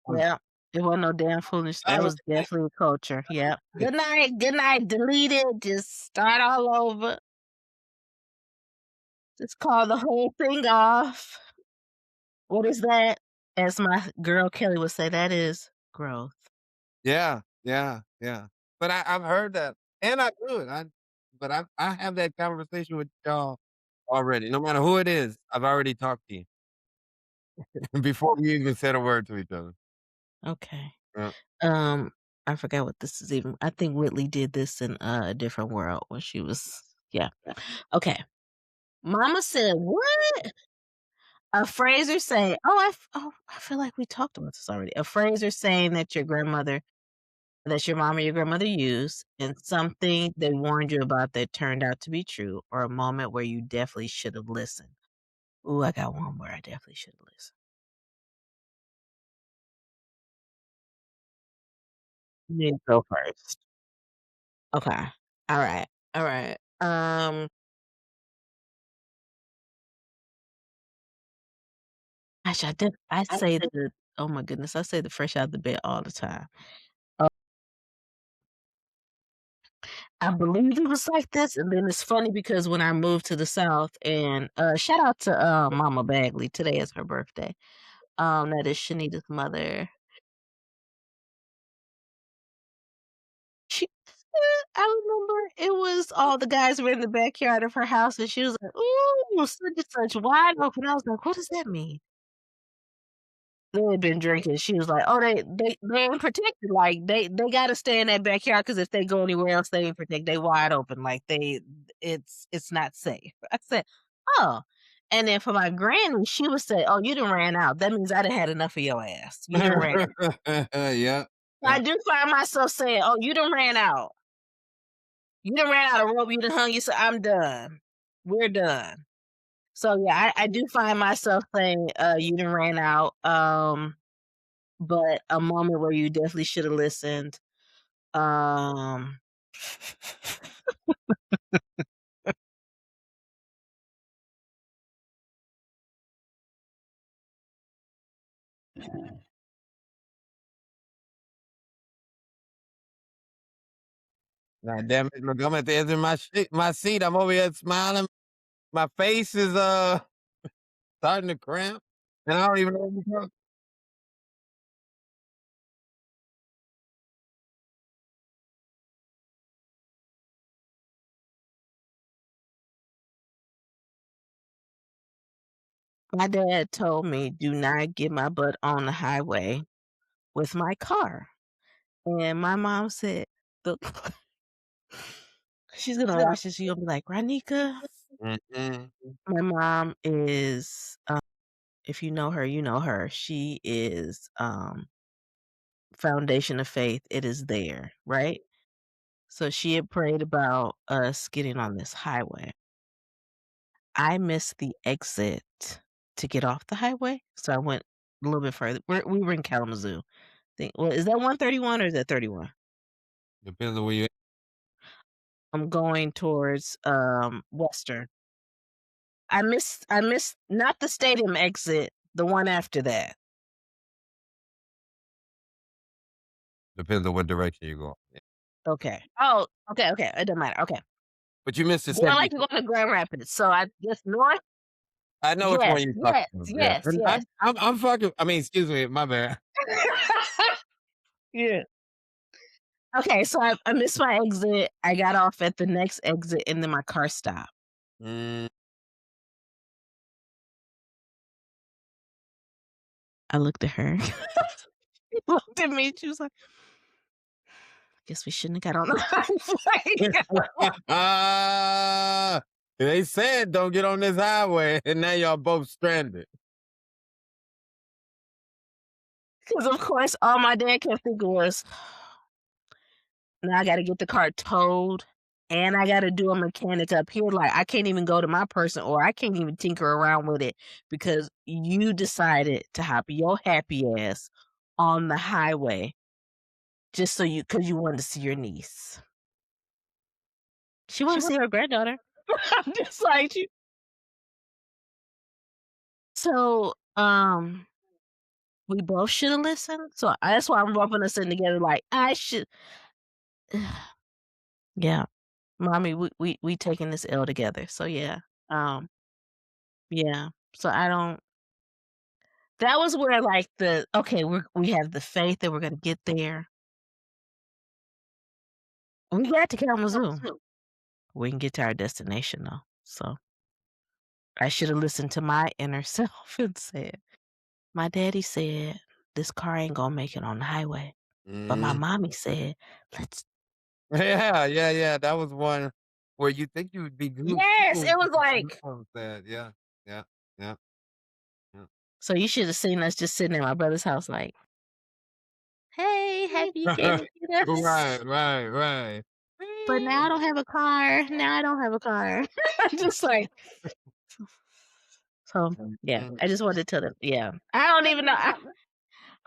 Um, Yeah. It wasn't no damn foolish. That That was was definitely culture. Yeah. Good night. Good night. Delete it. Just start all over. Just call the whole thing off. What is that? As my girl Kelly would say, that is growth. yeah, yeah, yeah. But I've heard that. And I do it. I have that conversation with y'all already. No matter who it is, I've already talked to you before we even said a word to each other. Okay. Yeah. Um, I forgot what this is even. I think Whitley did this in a different world when she was yeah. Okay. Mama said, "What? A phrase or saying I feel like we talked about this already. A phrase or saying that your mom or your grandmother used, and something they warned you about that turned out to be true, or a moment where you definitely should have listened. Ooh, I got one where I definitely should have listened. You need to go first. Okay. Alright. Alright. Gosh, I say the oh my goodness, I say the fresh out the bed all the time. Uh, I believe it was like this, and then it's funny because when I moved to the South and, shout out to, Mama Bagley, today is her birthday. That is Shanita's mother. She I remember it was all the guys were in the backyard of her house, and she was like, "Ooh, such and such wide open." I was like, "What does that mean?" They had been drinking. She was like, "Oh, they ain't protected, like, they gotta stay in that backyard because if they go anywhere else, they ain't protected, they wide open, like, it's not safe." I said, "Oh," and then for my granny, she would say, "Oh, you done ran out. That means I done had enough of your ass. You done ran." Yeah, I yeah. do find myself saying, "Oh, you done ran out. You done ran out of rope, you done hung yourself. I'm done. We're done." So, yeah, I do find myself saying, "You done ran out," but a moment where you definitely shoulda listened, um God damn it, look, I'm at the edge of my seat, I'm over here smiling, my face is, starting to cramp, and I don't even know what to talk. my dad told me, "Do not get my butt on the highway with my car." And my mom said, "Look," she's gonna watch this, she's gonna be like, "Ronika." Mhm. My mom is, if you know her, you know her. She is, foundation of faith, it is there, right? So she had prayed about us getting on this highway. I missed the exit to get off the highway, so I went a little bit further. We were in Kalamazoo. Well, is that 131 or is that 31? Depends on where you I'm going towards, Western. I missed not the stadium exit, the one after that. depends on what direction you're going. Yeah. Okay. Oh, okay, okay, it doesn't matter, okay. But you missed the Well, I like 70. to go to Grand Rapids, so I guess north? I know which one Yes, you're talking yes, about, yeah, yes, and yes. I'm fucking I mean, excuse me, my bad. Yeah. Okay, so I missed my exit, I got off at the next exit, and then my car stopped. Mm. I looked at her. She looked at me, she was like, "Guess we shouldn't have got on the highway." They said don't get on this highway, and now y'all both stranded. 'Cause of course, all my dad kept thinking was, "Now I gotta get the car towed, and I gotta do a mechanic up here, like, I can't even go to my person, or I can't even tinker around with it because you decided to hop your happy ass on the highway just so you, cause you wanted to see your niece." She wanted to see her granddaughter. I'm just like, she so, we both shoulda listened, so that's why I'm lumping us in together, like, I should yeah. Mommy, we taking this L together, so yeah. Um, yeah. So I don't that was where, like, okay, we have the faith that we're gonna get there. We got to Kalamazoo. We can get to our destination, though, so I shoulda listened to my inner self and said, "My daddy said this car ain't gonna make it on the highway, but my Mm. mommy said, 'Let's.'" Yeah, yeah, yeah, that was one where you think you would be good Yes, cool, it but was the like mom said, yeah, yeah, yeah. So you should have seen us just sitting at my brother's house like, "Hey, happy you came to get Right, us." right, right. But now I don't have a car. Now I don't have a car. Just like so, yeah, Mhm. I just wanted to tell them yeah. I don't even know.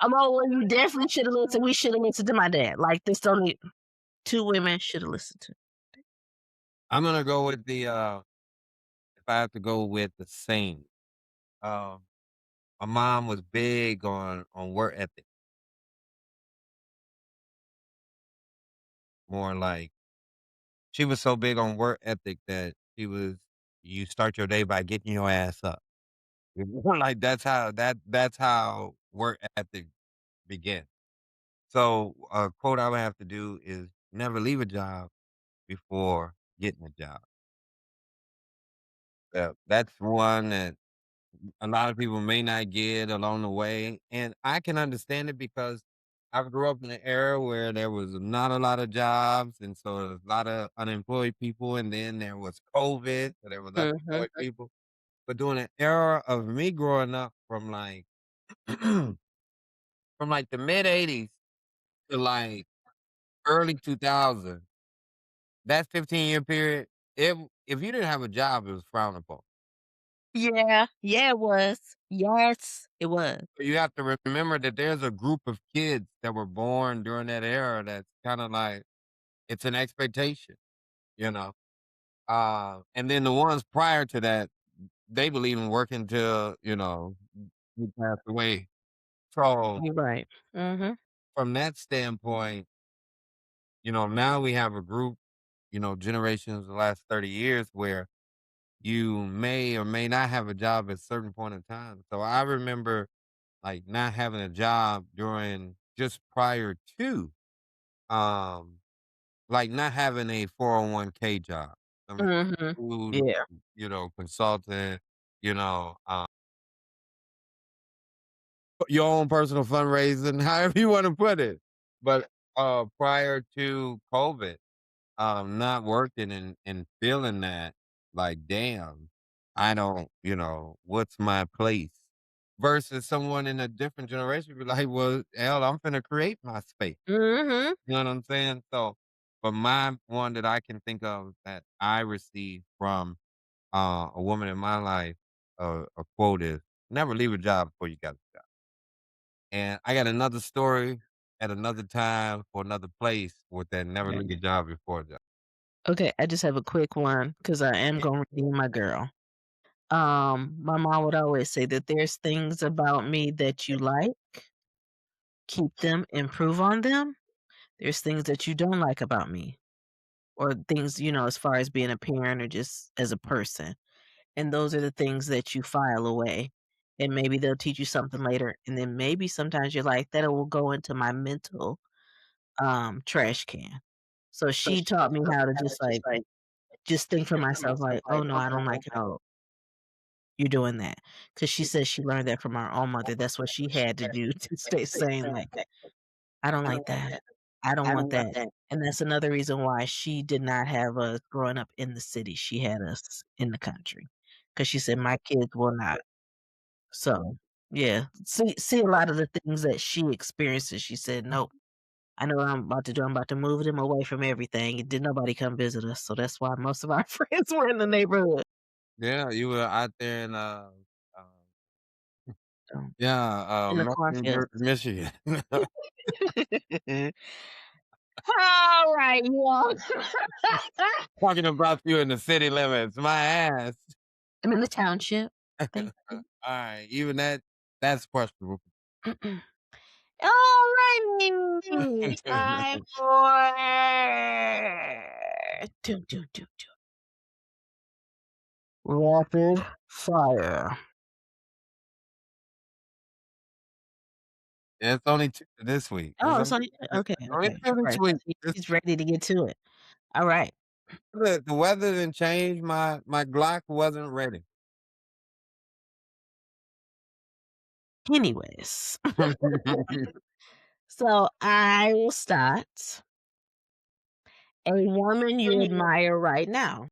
I'm all well, you definitely should have listened. We should have listened to my dad. Like this don't need 2 women should have listened to. I'm gonna go with if I have to go with the same, um, my mom was big on work ethic, more like she was so big on work ethic that you start your day by getting your ass up. Like, that's how work ethic begins. So, a quote I would have to do is, "Never leave a job before getting a job." Yeah, that's one that a lot of people may not get along the way, and I can understand it because I grew up in an era where there was not a lot of jobs, and so there's a lot of unemployed people, and then there was COVID, so there was Mhm. unemployed people. But during an era of me growing up from, like, the mid-80s to, like, early 2000, that 15-year period, if you didn't have a job, it was frowned upon. Yeah. Yeah, it was. Yes, it was. You have to remember that there's a group of kids that were born during that era that's kinda like it's an expectation, you know? And then the ones prior to that, they believe in working till, you pass away. So, You're right. Mhm. from that standpoint, now we have a group, generations the last 30 years where you may or may not have a job at a certain point in time. So, I remember, like, not having a job during just prior to Um, like not having a 401k job. I mean, Mhm. food, Yeah. consultant, you know, your own personal fundraising, however you want to put it. But prior to COVID, not working and feeling that, like, damn, I don't, what's my place? Versus someone in a different generation be like, well, hell, I'm finna create my space. Mhm. You know what I'm saying? So, but my one that I can think of that I received from, a woman in my life, a quote is, "Never leave a job before you got a job." And I got another story at another time for another place with that never Yeah. leave a job before a job. Okay, I just have a quick one because I am gonna redeem my girl. My mom would always say that there's things about me that you like, keep them, improve on them. There's things that you don't like about me, or things, as far as being a parent or just as a person. And those are the things that you file away. And maybe they'll teach you something later. And then maybe sometimes you're like, that will go into my mental trash can. So she taught me how to just think for myself, like, oh no, I don't like how you're doing that. Cause she says she learned that from our own mother. That's what she had to do to stay sane. Like, I don't like that. I don't want that. And that's another reason why she did not have us growing up in the city. She had us in the country. Cause she said, my kids will not. So, yeah, see a lot of the things that she experiences, she said, "Nope, I know what I'm about to do, I'm about to move them away from everything, and did nobody come visit us, so that's why most of our friends were in the neighborhood." Yeah, you were out there in, uh, So, yeah, in the cornfields. Mecklenburg, Michigan. Alright, well, Talking about you in the city limits, my ass. I'm in the township. Thank you. Alright, even that's questionable. Alrighty, time for do. Rapid fire. It's only 2 this week. It's Oh, it's only okay, only okay, 2 this alright, week. he's ready to get to it. Alright. Look, the weather didn't change, my Glock wasn't ready. Anyways, so I will start. A woman you admire right now.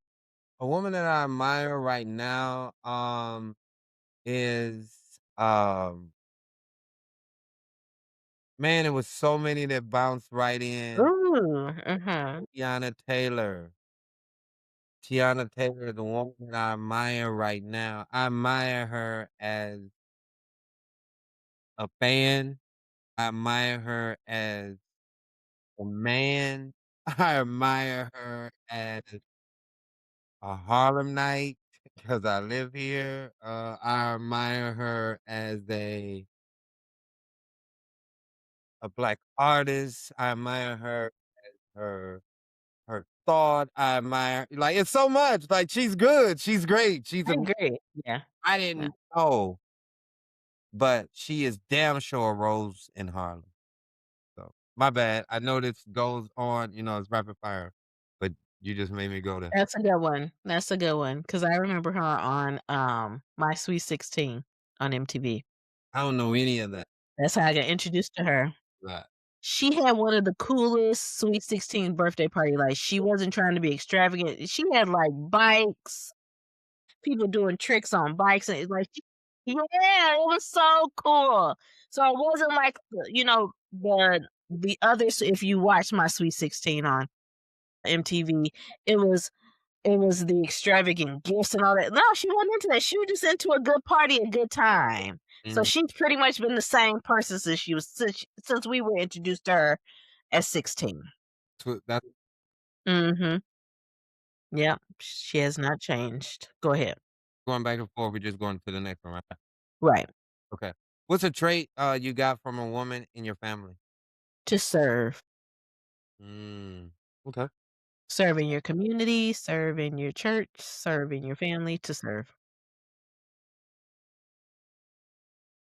A woman that I admire right now, is Um, man, it was so many that bounced right in. Ooh, mhm. Tiana Taylor. Tiana Taylor, the woman that I admire right now. I admire her as a fan. I admire her as a man. I admire her as a Harlem Night because I live here. I admire her as a black artist. I admire her her thought. I admire like it's so much. Like she's good. She's great. She's I a agree. Yeah, I yeah. didn't know, but she is damn sure rose in Harlem. So my bad. I know this goes on, it's rapid fire, but you just made me go there. That's a good one. That's a good one. Cause I remember her on, My Sweet 16 on MTV. I don't know any of that. That's how I got introduced to her. Right. She had one of the coolest Sweet 16 birthday party, like, she wasn't trying to be extravagant. She had, like, bikes, people doing tricks on bikes, and it's like yeah, it was so cool. So it wasn't like, the others if you watch My Sweet 16 on MTV, it was it was the extravagant gifts and all that. No, she wasn't into that. She was just into a good party, a good time. So Mhm. she's pretty much been the same person since we were introduced to her at 16. That's Mhm. Yep, she has not changed. Go ahead. going back and forth. We're just going to the next one, right? Right. Okay. What's a trait you got from a woman in your family? To serve. Mm. Okay. Serve in your community, serve in your church, serve in your family, to serve.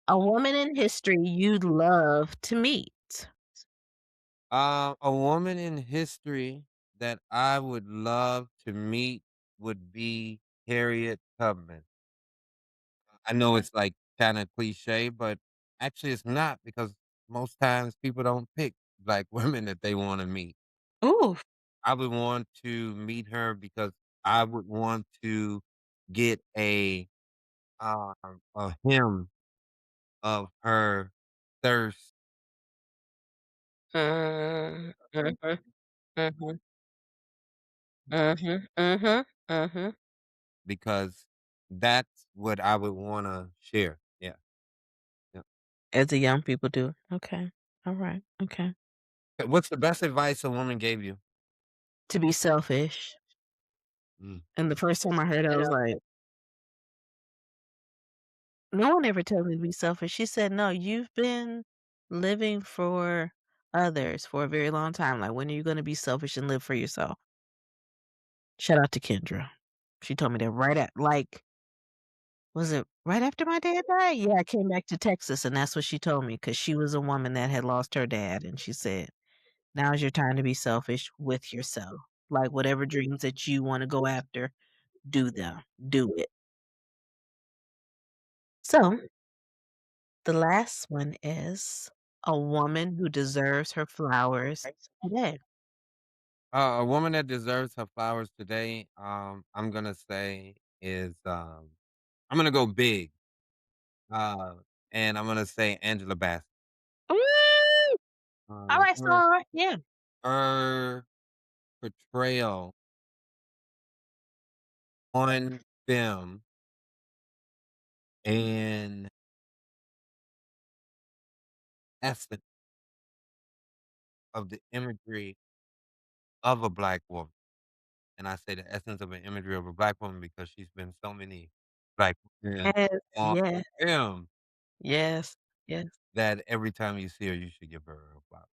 A woman in history you'd love to meet. A woman in history that I would love to meet would be Harriet Tubman. I know it's like kind of cliche, but actually it's not because most times people don't pick black women that they want to meet. Ooh. I would want to meet her because I would want to get a hymn of her thirst Mhm, mhm, mhm, mhm, mhm. because that's what I would want to share. Yeah. Yeah. As the young people do. Okay. Alright. Okay. What's the best advice a woman gave you? To be selfish. Mm. And the first time I heard it, I was like, "No one ever told me to be selfish." She said, "No, you've been living for others for a very long time. Like, when are you gonna be selfish and live for yourself?" Shout out to Kendra. She told me that was it right after my dad died? Yeah, I came back to Texas, and that's what she told me because she was a woman that had lost her dad, and she said, "Now's your time to be selfish with yourself. Like, whatever dreams that you wanna go after, do them. Do it." So, the last one is a woman who deserves her flowers today. A woman that deserves her flowers today, I'm gonna say is I'm gonna go big. Uh, and I'm gonna say Angela Bassett. Ooh! Alright, so Her alright, yeah. her portrayal on film and essence of the imagery of a black woman. And I say the essence of an imagery of a black woman because she's been so many black women Yes, on yes, film yes, yes. that every time you see her, you should give her a flower.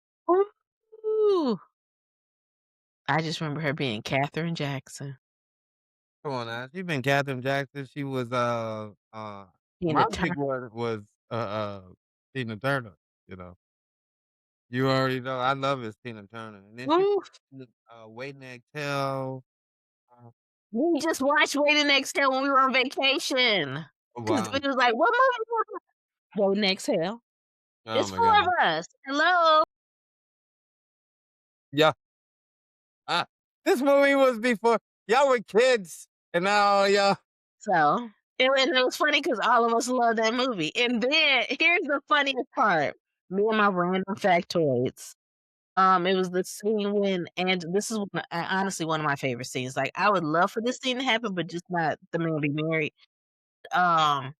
Ooh! I just remember her being Katherine Jackson. Come on now, she been Katherine Jackson. She was Tina my Turner. big one was Tina Turner. You know, you already know I love it, Tina Turner, and then she Ooh! Waiting to Exhale. Uh, We just watched Waiting to Exhale when we were on vacation. oh, 'Cause wow, we was like, "What movie was that?" Waiting to Exhale. oh It's my 4 of god, us. Hello? yeah. Ah, this movie was before y'all were kids, and now y'all So And it was funny because all of us love that movie. And then here's the funniest part. Me and my random factoids. It was the scene when and this is honestly one of my favorite scenes. Like, I would love for this scene to happen, but just not the man be married. Um,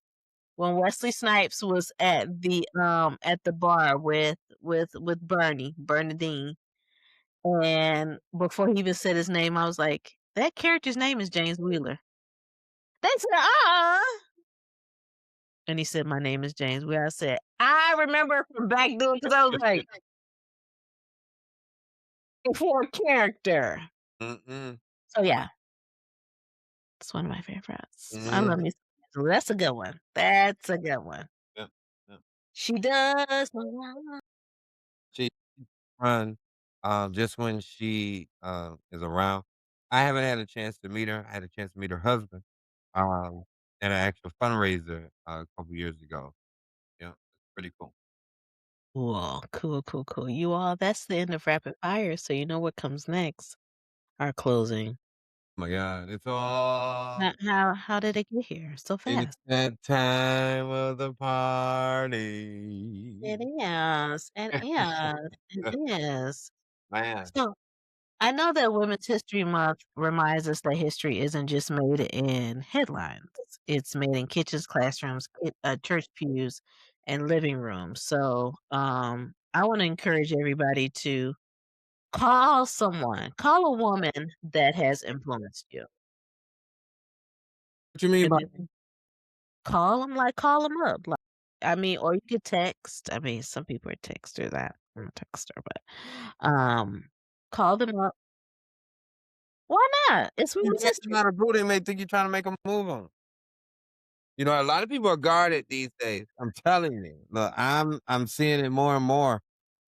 when Wesley Snipes was at the bar with Bernadine, and before he even said his name, I was like, "That character's name is James Wheeler." They said, and he said, "My name is James Wheeler." I said, "I remember from back then," because I was like, "For character." Mm-mm. So, yeah, it's one of my favorites. I love Mhm. me some that's a good one. That's a good one. Yep, yep. She does not She run, just when she, is around. I haven't had a chance to meet her. I had a chance to meet her husband, um, at an actual fundraiser, a couple years ago. Yeah, it's pretty cool. cool, cool, cool, cool. You all, that's the end of rapid fire, so you know what comes next. Our closing. Oh my god, it's all How did it get here so it's fast? that time of the party. It is, it is. Man, So, I know that Women's History Month reminds us that history isn't just made in headlines. It's made in kitchens, classrooms, church pews, and living rooms. So, I wanna encourage everybody to call someone, call a woman that has influenced you. what you mean And by then call them, like, call them up, like, I mean, or you could text. I mean, some people are texters, I'm a texter, but, call them up. Why not? It's you Women's acting History. out of blue, they may think you're trying to make a move on 'em. You know, a lot of people are guarded these days. I'm telling you. Look, I'm seeing it more and more.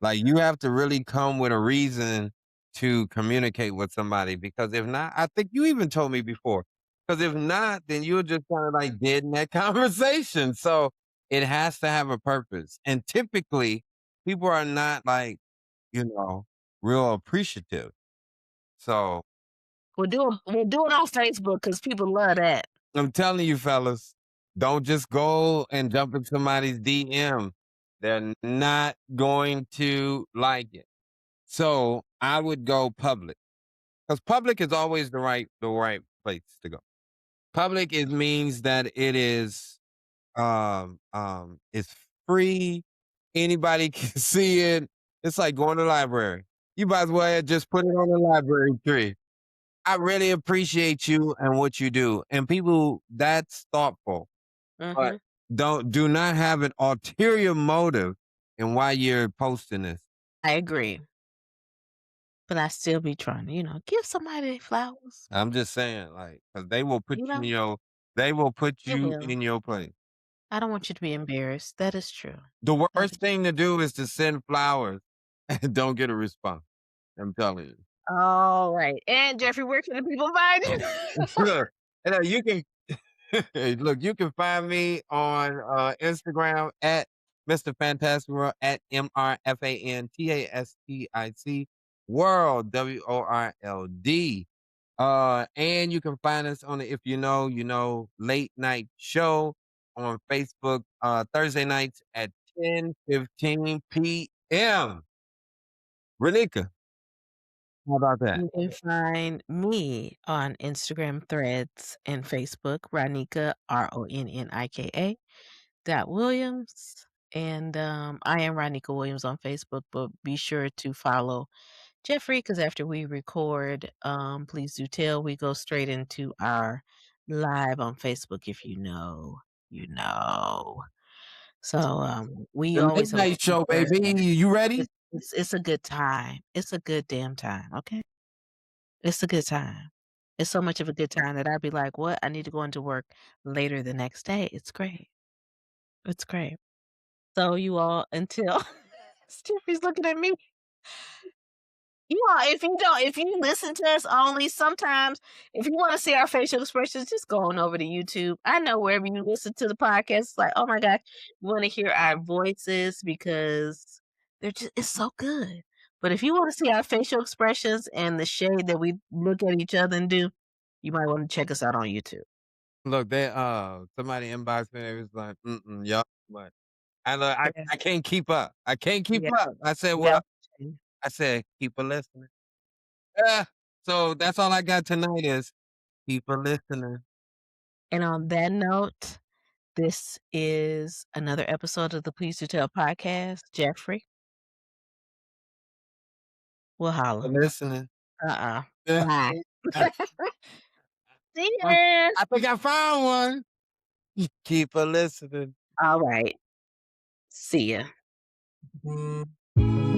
Like you have to really come with a reason to communicate with somebody because if not, I think you even told me before. Because if not, then you're just kind of like dead in that conversation. So it has to have a purpose. And typically, people are not like, you know, real appreciative. So We'll do it on Facebook because people love that. I'm telling you, fellas, don't just go and jump in somebody's DM. They're not going to like it. So I would go public because public is always the right place to go. Public it means that it is it's free. Anybody can see it. It's like going to the library. You might as well just put it on the library tree. I really appreciate you and what you do. And people that's thoughtful. But Mhm. do not have an ulterior motive in why you're posting this. I agree, but I still be trying to, give somebody their flowers, I'm just saying, like, 'cause they will put you you know? in your they will put It you will. in your place. I don't want you to be embarrassed. That is true. The That worst is thing to do is to send flowers and don't get a response. I'm telling you. Alright, and Jeffrey, where can the people find you? Look, you can look, you can find me on Instagram at Mr. Fantastic World at MrFantastic World WORLD. And you can find us on the If You Know, You Know late night show on Facebook Thursday nights at 10:15 p.m. Renika, how about that? You can find me on Instagram, Threads, and Facebook, Ronika, Ronnika Williams, and, I am Ronika Williams on Facebook, but be sure to follow Jeffrey, because after we record, Please Do Tell, we go straight into our live on Facebook. If you know, you know. So, we The always late host night in show, baby. person. You ready? It's a good time. It's a good damn time, okay? It's a good time. It's so much of a good time that I'd be like, "What? I need to go into work later the next day." It's great. It's great. So you all until Jeffrey's looking at me. You all, if you listen to us only, sometimes if you wanna see our facial expressions, just go on over to YouTube. I know wherever you listen to the podcast, it's like, "Oh my god, you wanna hear our voices because it's so good." But if you wanna see our facial expressions and the shade that we look at each other and do, you might wanna check us out on YouTube. Look, they, somebody inboxed me, they was like, "Mm-mm, y'all too much." I look, Yeah, I can't keep up. I can't keep yeah, up. I said, yeah. "Well," I said, "Keep a listening." Yeah. So that's all I got tonight is keep a listening. And on that note, this is another episode of the Please Do Tell podcast. Jeffrey, we'll A holla. listening. Uh-uh. Yeah. Bye. See I ya. I think I found one. Keep a listening. All right. See ya.